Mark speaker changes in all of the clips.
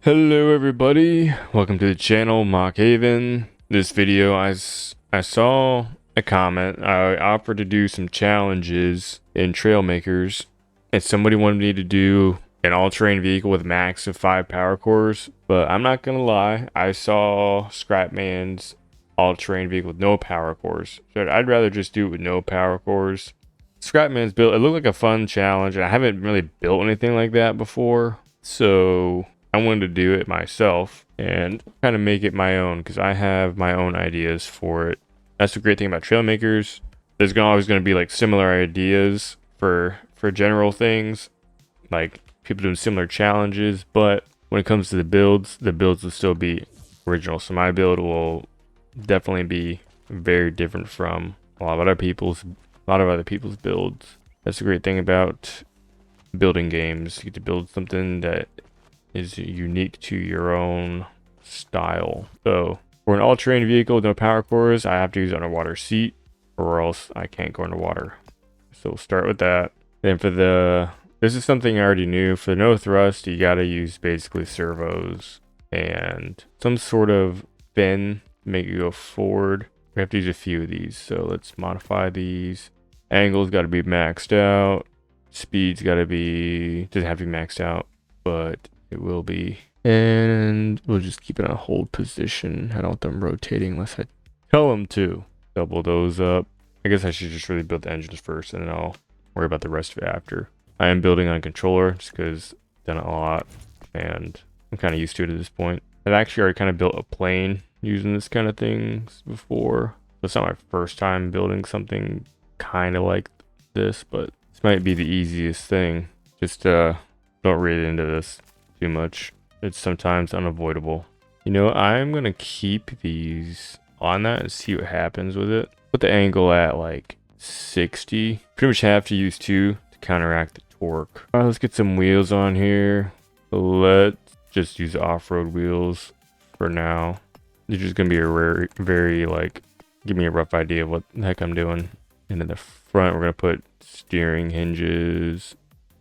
Speaker 1: Hello everybody, welcome to the channel MachHaven. This video I saw a comment. I offered to do some challenges in Trailmakers and somebody wanted me to do an all-terrain vehicle with max of 5 power cores, but I'm not gonna lie, I saw Scrapman's all-terrain vehicle with no power cores, so I'd rather just do it with no power cores. Scrapman's built, it looked like a fun challenge, and I haven't really built anything like that before, so I wanted to do it myself and kind of make it my own because I have my own ideas for it. That's the great thing about Trailmakers. There's always going to be like similar ideas for general things, like people doing similar challenges, but when it comes to the builds will still be original. So my build will definitely be very different from a lot of other people's builds. That's the great thing about building games. You get to build something that is unique to your own style. So for an all-terrain vehicle with no power cores, I have to use an underwater seat or else I can't go underwater. So we'll start with that. Then for this is something I already knew. For no thrust, you gotta use basically servos and some sort of fin to make it go forward. We have to use a few of these, so let's modify these. Angle's got to be maxed out. Speed's got to be, doesn't have to be maxed out, but it will be. And we'll just keep it on a hold position. I don't want them rotating unless I tell them to. Double those up. I guess I should just really build the engines first and then I'll worry about the rest of it after. I am building on a controller just because I've done it a lot and I'm kind of used to it at this point. I've actually already kind of built a plane using this kind of things before. So it's not my first time building something kind of like this, but this might be the easiest thing. Just don't read into this too much. It's sometimes unavoidable. You know, I'm gonna keep these on that and see what happens with it. Put the angle at like 60. Pretty much have to use 2 to counteract the torque. All right, let's get some wheels on here. Let's just use off-road wheels for now. They're just gonna be a very like, give me a rough idea of what the heck I'm doing. And in the front, we're gonna put steering hinges.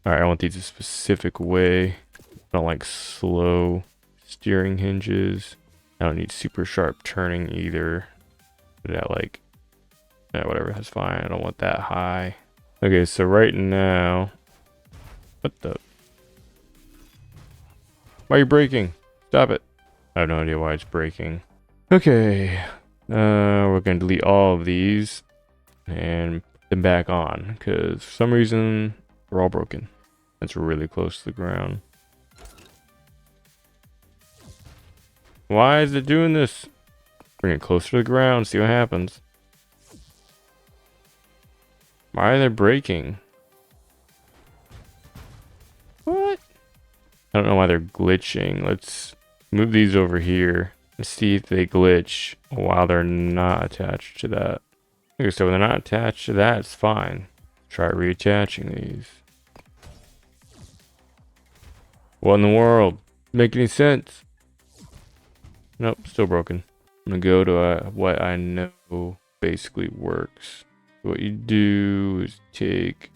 Speaker 1: All right, I want these a specific way. I don't like slow steering hinges. I don't need super sharp turning either. But at like, yeah, whatever, that's fine. I don't want that high. Okay, so right now, what the? Why are you braking? Stop it. I have no idea why it's braking. Okay, we're gonna delete all of these and put them back on because for some reason they're all broken. That's really close to the ground. Why is it doing this? Bring it closer to the ground, see what happens. Why are they breaking? What? I don't know why they're glitching. Let's move these over here and see if they glitch while they're not attached to that. Okay, so when they're not attached to that, it's fine. Try reattaching these. What in the world? Make any sense? Nope, still broken. I'm gonna go to what I know basically works. What you do is take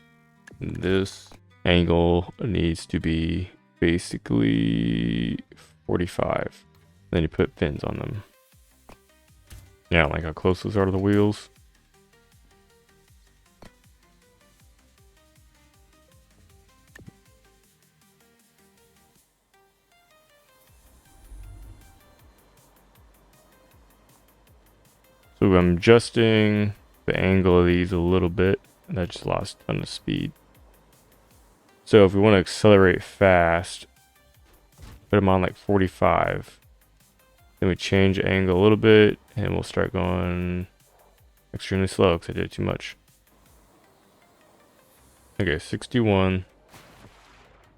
Speaker 1: this angle, needs to be basically 45. Then you put fins on them. Yeah, like how close those are to the wheels. So I'm adjusting the angle of these a little bit, and I just lost a ton of speed. So if we want to accelerate fast, put them on like 45. Then we change the angle a little bit, and we'll start going extremely slow because I did too much. Okay, 61.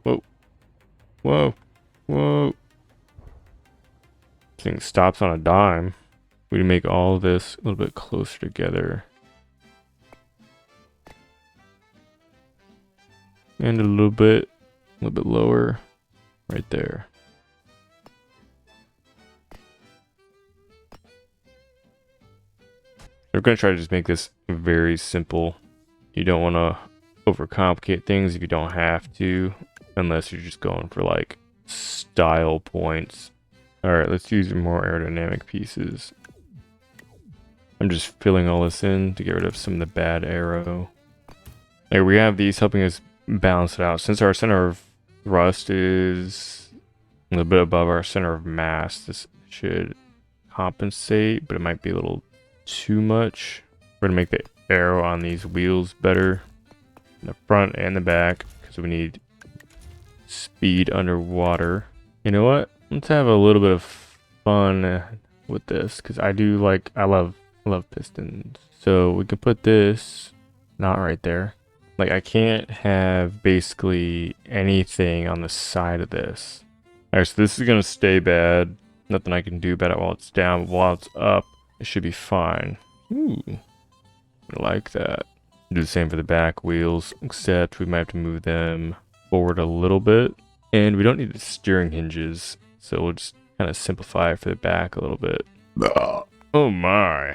Speaker 1: Whoa. Whoa. Whoa. This thing stops on a dime. We can make all of this a little bit closer together. And a little bit lower right there. We're going to try to just make this very simple. You don't want to overcomplicate things if you don't have to, unless you're just going for like style points. All right, let's use more aerodynamic pieces. I'm just filling all this in to get rid of some of the bad aero. There we have these helping us balance it out. Since our center of thrust is a little bit above our center of mass, this should compensate, but it might be a little too much. We're gonna make the aero on these wheels better in the front and the back because we need speed underwater. You know what? Let's have a little bit of fun with this because I love pistons. So we can put this not right there. Like I can't have basically anything on the side of this. Alright, so this is gonna stay bad. Nothing I can do about it while it's down, but while it's up, it should be fine. Ooh, I like that. Do the same for the back wheels, except we might have to move them forward a little bit. And we don't need the steering hinges, so we'll just kind of simplify it for the back a little bit. Oh my.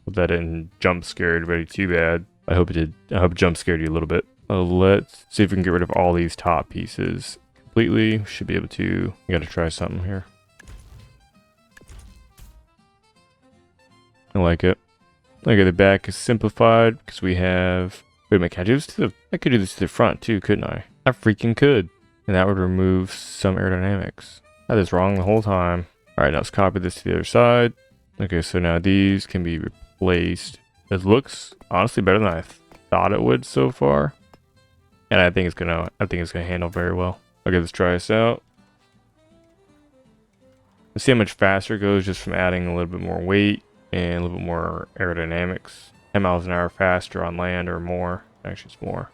Speaker 1: Hope that didn't jump scare anybody too bad. I hope it did. I hope it jump scared you a little bit. Let's see if we can get rid of all these top pieces completely. Should be able to. We gotta try something here. I like it. Okay, the back is simplified because we have. Wait a minute, can I do this to the? I could do this to the front too, couldn't I? I freaking could. And that would remove some aerodynamics. I had this wrong the whole time. All right, now let's copy this to the other side. Okay, so now these can be replaced. It looks honestly better than I thought it would so far, and I think it's gonna handle very well. Okay, let's try this out. Let's see how much faster it goes just from adding a little bit more weight and a little bit more aerodynamics. 10 miles an hour faster on land or more. Actually, it's more.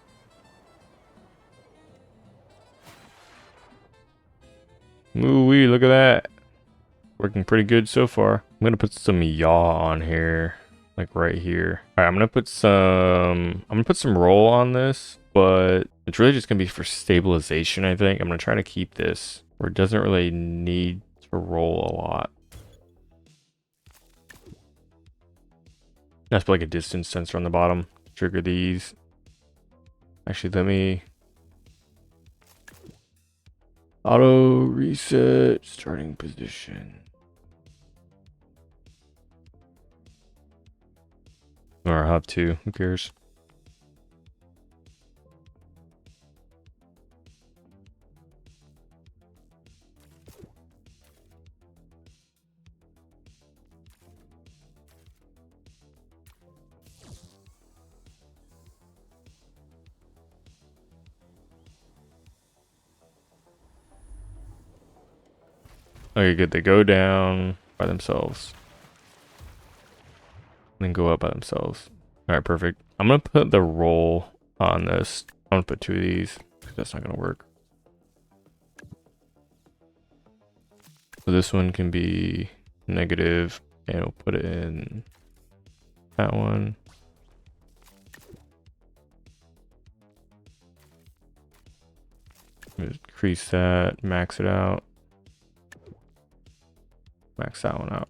Speaker 1: Ooh-wee, look at that. Working pretty good so far. I'm gonna put some yaw on here, like right here. All right, I'm gonna put some roll on this, but it's really just gonna be for stabilization, I think. I'm gonna try to keep this where it doesn't really need to roll a lot. That's like a distance sensor on the bottom. Trigger these. Actually, let me auto reset starting position. Or hub 2, who cares? Okay, good. They go down by themselves. Then go up by themselves. Alright, perfect. I'm gonna put the roll on this. I'm gonna put 2 of these because that's not gonna work. So this one can be negative, and we'll put it in that one. Increase that, max it out. Max that one out.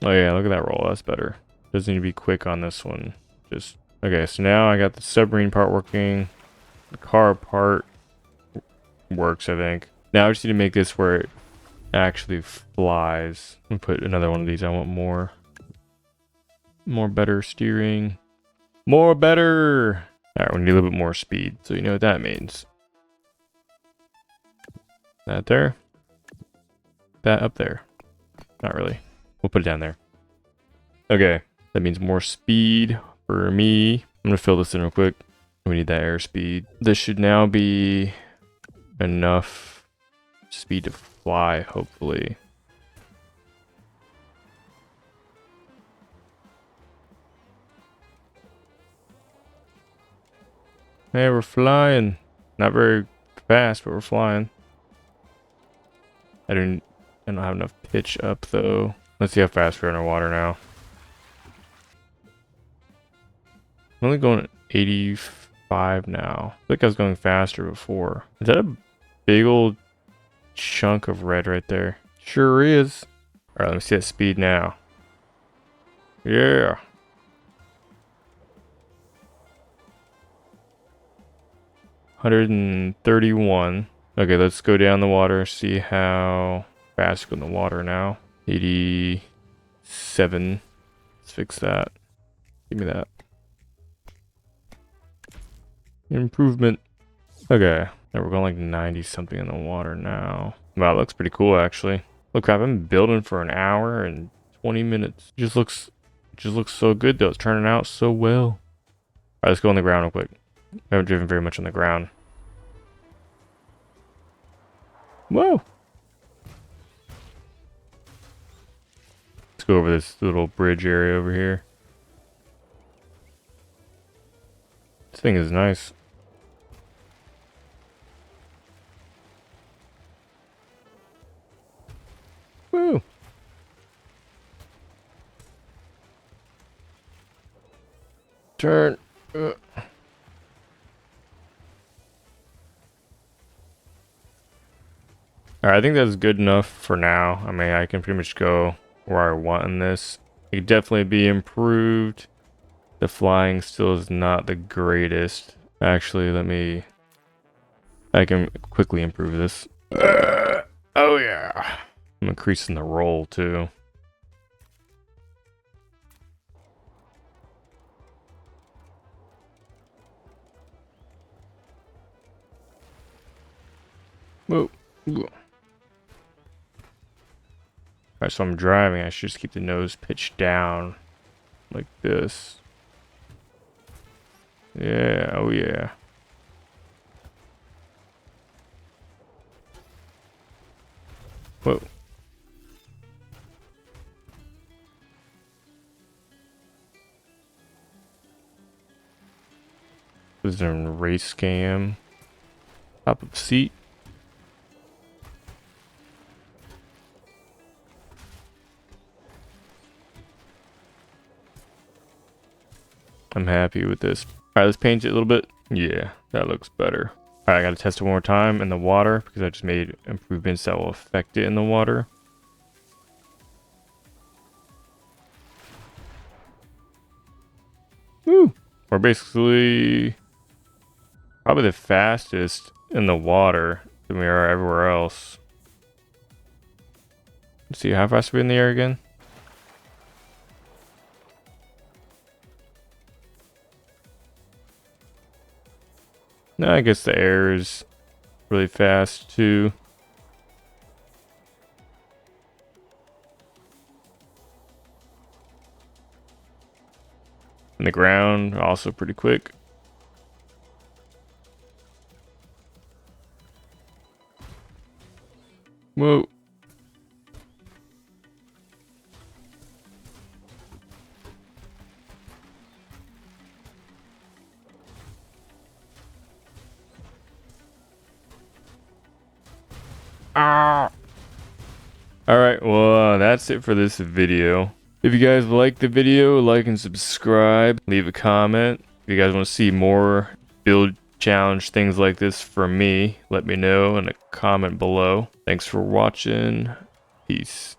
Speaker 1: Oh yeah, look at that roll. That's better. Doesn't need to be quick on this one. Just okay. So now I got the submarine part working. The car part works, I think. Now I just need to make this where it actually flies. I'm gonna put another one of these. I want more better steering. More better. All right, we need a little bit more speed. So you know what that means. That there. That up there. Not really. We'll put it down there. Okay, that means more speed for me. I'm gonna fill this in real quick. We need that airspeed. This should now be enough speed to fly, hopefully. Hey, we're flying. Not very fast, but we're flying. I don't have enough pitch up though. Let's see how fast we're underwater now. I'm only going at 85 now. I think I was going faster before. Is that a big old chunk of red right there? Sure is. Alright, let me see that speed now. Yeah. 131. Okay, let's go down the water, see how fast we go in the water now. 87. Let's fix that. Give me that. Improvement. Okay. Now we're going like 90 something in the water now. Wow, it looks pretty cool actually. Look, I've been building for an hour and 20 minutes. It just looks so good though. It's turning out so well. Alright, let's go on the ground real quick. I haven't driven very much on the ground. Whoa! Let's go over this little bridge area over here. This thing is nice. Woo! Turn. Alright, I think that's good enough for now. I mean, I can pretty much go where I want in this. It could definitely be improved. The flying still is not the greatest. Actually, I can quickly improve this. Oh yeah. I'm increasing the roll too. Whoa. Alright, so I'm driving. I should just keep the nose pitched down like this. Yeah, oh yeah. Whoa. This is a race cam. Top of seat. I'm happy with this. Alright, let's paint it a little bit. Yeah, that looks better. Alright, I gotta test it one more time in the water because I just made improvements that will affect it in the water. Woo! We're basically probably the fastest in the water than we are everywhere else. Let's see, how fast are we in the air again? No, I guess the air is really fast too. And the ground also pretty quick. Whoa. Ah. Alright, well, that's it for this video. If you guys like the video, like and subscribe. Leave a comment. If you guys want to see more build challenge things like this from me, let me know in a comment below. Thanks for watching. Peace.